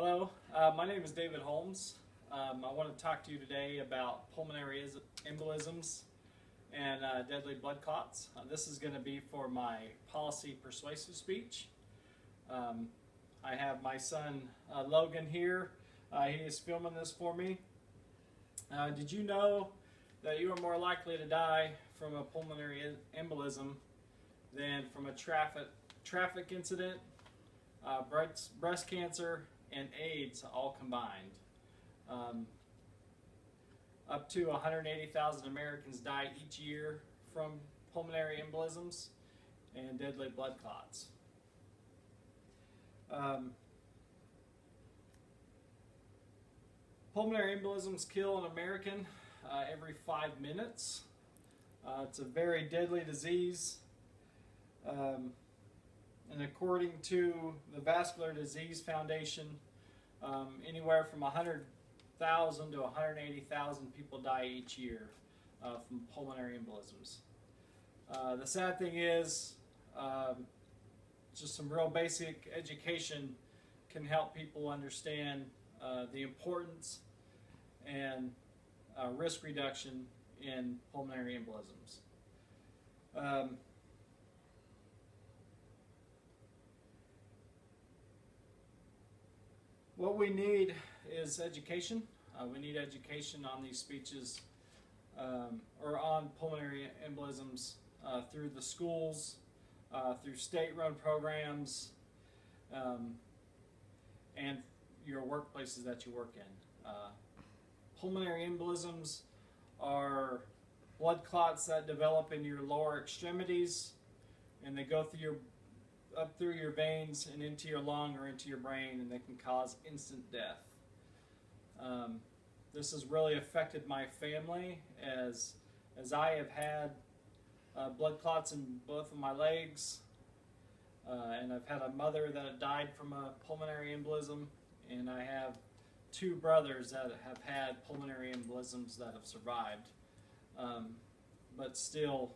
Hello, my name is David Holmes. I want to talk to you today about pulmonary embolisms and deadly blood clots. This is going to be for my policy persuasive speech. I have my son Logan here. He is filming this for me. Did you know that you are more likely to die from a pulmonary embolism than from a traffic incident, breast cancer, and AIDS all combined? Up to 180,000 Americans die each year from pulmonary embolisms and deadly blood clots. Pulmonary embolisms kill an American every 5 minutes. It's a very deadly disease. And according to the Vascular Disease Foundation, anywhere from 100,000 to 180,000 people die each year from pulmonary embolisms. The sad thing is, just some real basic education can help people understand the importance and risk reduction in pulmonary embolisms. What we need is education. We need education on these speeches or on pulmonary embolisms through the schools, through state-run programs, and your workplaces that you work in. Pulmonary embolisms are blood clots that develop in your lower extremities, and they go through up through your veins and into your lung or into your brain, and they can cause instant death. This has really affected my family as I have had blood clots in both of my legs, and I've had a mother that died from a pulmonary embolism, and I have 2 brothers that have had pulmonary embolisms that have survived, but still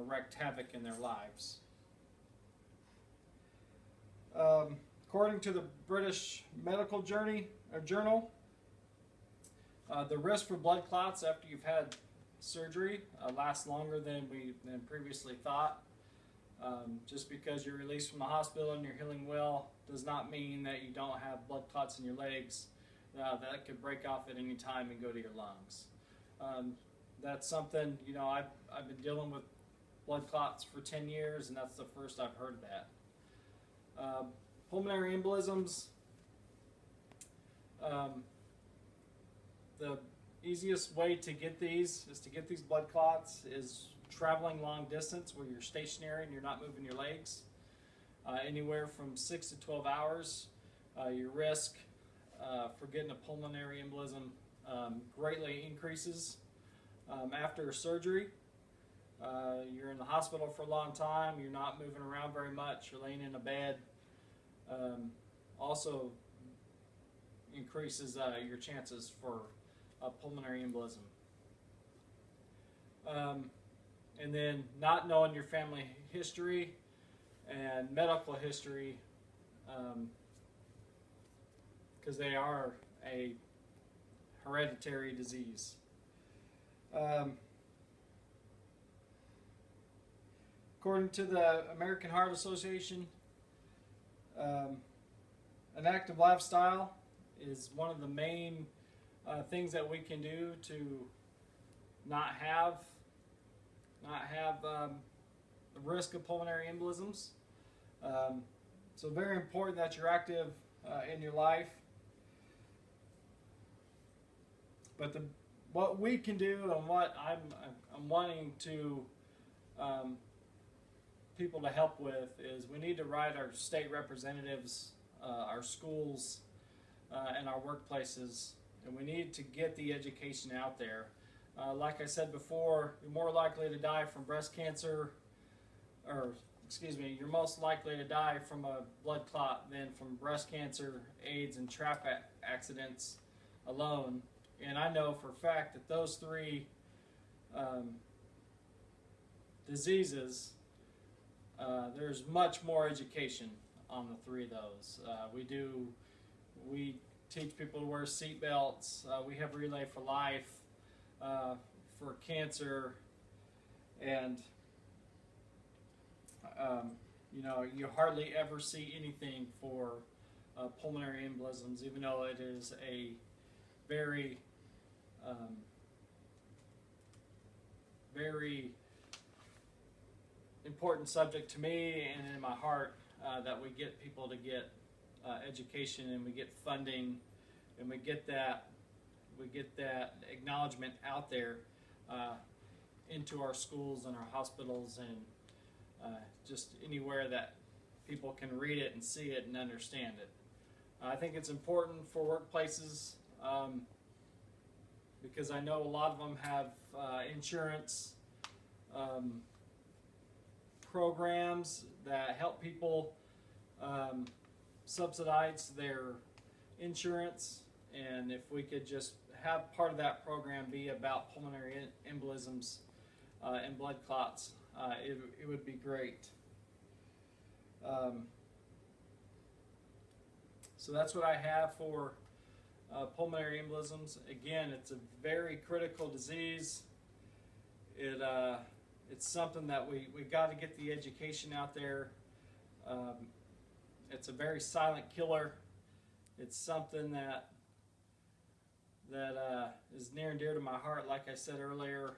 wreaked havoc in their lives. According to the British Medical Journal, the risk for blood clots after you've had surgery lasts longer than previously thought. Just because you're released from the hospital and you're healing well does not mean that you don't have blood clots in your legs that could break off at any time and go to your lungs. That's something, you know, I've been dealing with blood clots for 10 years, and that's the first I've heard of that. Pulmonary embolisms, the easiest way to get these blood clots is traveling long distance where you're stationary and you're not moving your legs. Anywhere from 6 to 12 hours, your risk for getting a pulmonary embolism greatly increases. After surgery, you're in the hospital for a long time, you're not moving around very much, you're laying in a bed. Also increases your chances for a pulmonary embolism. And then not knowing your family history and medical history, because they are a hereditary disease. According to the American Heart Association, an active lifestyle is one of the main things that we can do to not have the risk of pulmonary embolisms. So very important that you're active in your life. But what we can do and what I'm wanting to people to help with is we need to write our state representatives, our schools, and our workplaces, and we need to get the education out there. Like I said before, you're more likely to die from breast cancer, you're most likely to die from a blood clot than from breast cancer, AIDS, and traffic accidents alone. And I know for a fact that those 3 diseases, there's much more education on the 3 of those. We teach people to wear seat belts. We have Relay for Life for cancer, and you know, you hardly ever see anything for pulmonary embolisms, even though it is a very very important subject to me and in my heart, that we get people to get education, and we get funding, and we get that acknowledgement out there into our schools and our hospitals, and just anywhere that people can read it and see it and understand it. I think it's important for workplaces, because I know a lot of them have insurance programs that help people subsidize their insurance, and if we could just have part of that program be about pulmonary embolisms and blood clots, it would be great. So that's what I have for pulmonary embolisms. Again, it's a very critical disease. It's something that we got to get the education out there. It's a very silent killer. It's something that is near and dear to my heart, like I said earlier.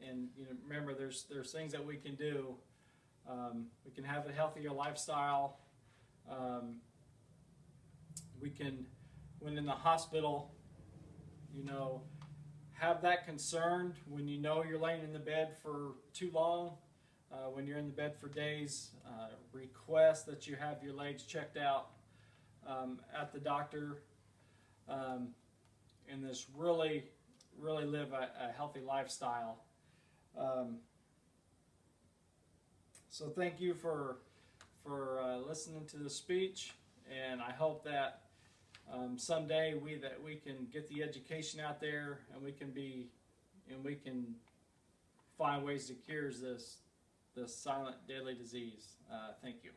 And you know, remember, there's things that we can do. We can have a healthier lifestyle. We can, when in the hospital, you know, have that concern when you know you're laying in the bed for too long, when you're in the bed for days. Request that you have your legs checked out at the doctor, and this really live a healthy lifestyle. So thank you for listening to the speech, and I hope that someday we can get the education out there, and we can find ways to cure this silent deadly disease. Thank you.